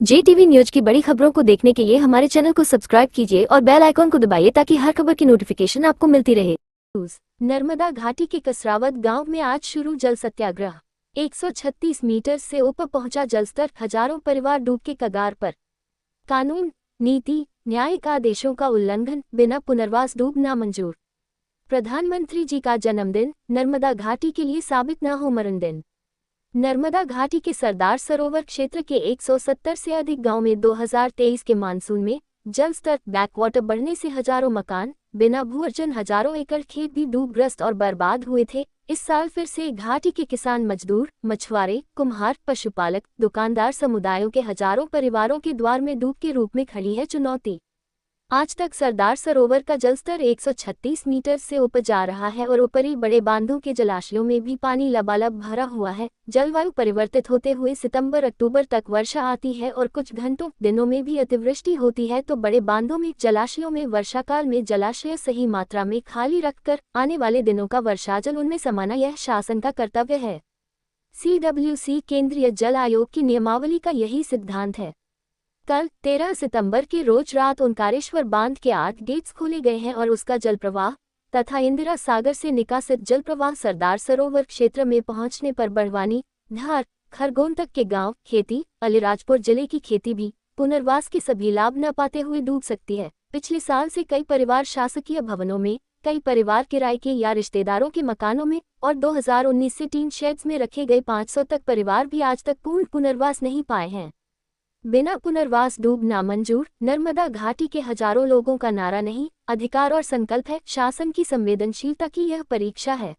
JTV news की बड़ी खबरों को देखने के लिए हमारे चैनल को सब्सक्राइब कीजिए और बेल आइकॉन को दबाइए ताकि हर खबर की नोटिफिकेशन आपको मिलती रहे। नर्मदा घाटी के कसरावत गांव में आज शुरू जल सत्याग्रह। 136 मीटर से ऊपर पहुंचा जलस्तर, हजारों परिवार डूब के कगार पर। कानून, नीति, न्यायिक आदेशों का उल्लंघन, बिना पुनर्वास डूब नामंजूर। प्रधानमंत्री जी का जन्मदिन नर्मदा घाटी के लिए साबित न हो मरण दिन। नर्मदा घाटी के सरदार सरोवर क्षेत्र के 170 से अधिक गांव में 2023 के मानसून में जल स्तर बैकवाटर बढ़ने से हजारों मकान, बिना भूअर्जन हजारों एकड़ खेत भी डूबग्रस्त और बर्बाद हुए थे। इस साल फिर से घाटी के किसान, मजदूर, मछुआरे, कुम्हार, पशुपालक, दुकानदार समुदायों के हजारों परिवारों के द्वार में डूब के रूप में खड़ी है चुनौती। आज तक सरदार सरोवर का जलस्तर 136 मीटर से ऊपर जा रहा है और ऊपरी बड़े बांधों के जलाशयों में भी पानी लबालब भरा हुआ है। जलवायु परिवर्तित होते हुए सितंबर-अक्टूबर तक वर्षा आती है और कुछ घंटों, दिनों में भी अतिवृष्टि होती है, तो बड़े बांधों में, जलाशयों में वर्षाकाल में जलाशय सही मात्रा में खाली रखकर आने वाले दिनों का वर्षाजल उनमें समाना यह शासन का कर्तव्य है। CWC केंद्रीय जल आयोग की नियमावली का यही सिद्धांत है। कल 13 सितंबर की रोज रात ओंकारेश्वर बांध के 8 गेट्स खोले गए हैं और उसका जल प्रवाह तथा इंदिरा सागर से निकासित जल प्रवाह सरदार सरोवर क्षेत्र में पहुंचने पर बड़वानी, धार, खरगोन तक के गांव, खेती, अलीराजपुर जिले की खेती भी पुनर्वास के सभी लाभ न पाते हुए डूब सकती है। पिछले साल से कई परिवार शासकीय भवनों में, कई परिवार किराए के या रिश्तेदारों के मकानों में और 2019 से टीन शेड्स में रखे गए 500 तक परिवार भी आज तक पूर्ण पुनर्वास नहीं पाए हैं। बिना पुनर्वास डूब नामंजूर। नर्मदा घाटी के हजारों लोगों का नारा नहीं, अधिकार और संकल्प है। शासन की संवेदनशीलता की यह परीक्षा है।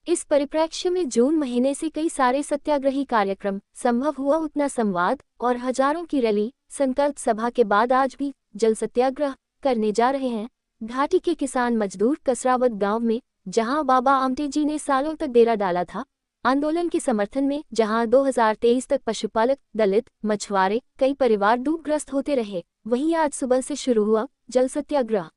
इस परिप्रेक्ष्य में जून महीने से कई सारे सत्याग्रही कार्यक्रम, संभव हुआ उतना संवाद और हजारों की रैली, संकल्प सभा के बाद आज भी जल सत्याग्रह करने जा रहे हैं। घाटी के किसान, मजदूर कसरावत गांव में, जहां बाबा आमटे जी ने सालों तक डेरा डाला था, आंदोलन के समर्थन में, जहां 2023 तक पशुपालक, दलित, मछुआरे, कई परिवार डूबग्रस्त होते रहे, वहीं आज सुबह से शुरू हुआ जल सत्याग्रह।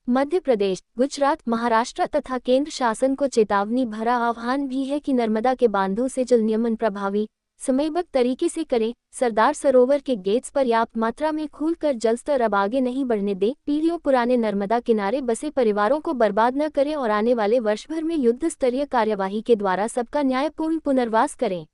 मध्य प्रदेश, गुजरात, महाराष्ट्र तथा केंद्र शासन को चेतावनी भरा आह्वान भी है कि नर्मदा के बांधों से जल नियमन प्रभावी, समयबद्ध तरीके से करें। सरदार सरोवर के गेट्स पर्याप्त मात्रा में खोलकर जलस्तर अब आगे नहीं बढ़ने दें। पीढ़ियों पुराने नर्मदा किनारे बसे परिवारों को बर्बाद न करें और आने वाले वर्ष भर में युद्ध स्तरीय कार्यवाही के द्वारा सबका न्यायपूर्ण पुनर्वास करें।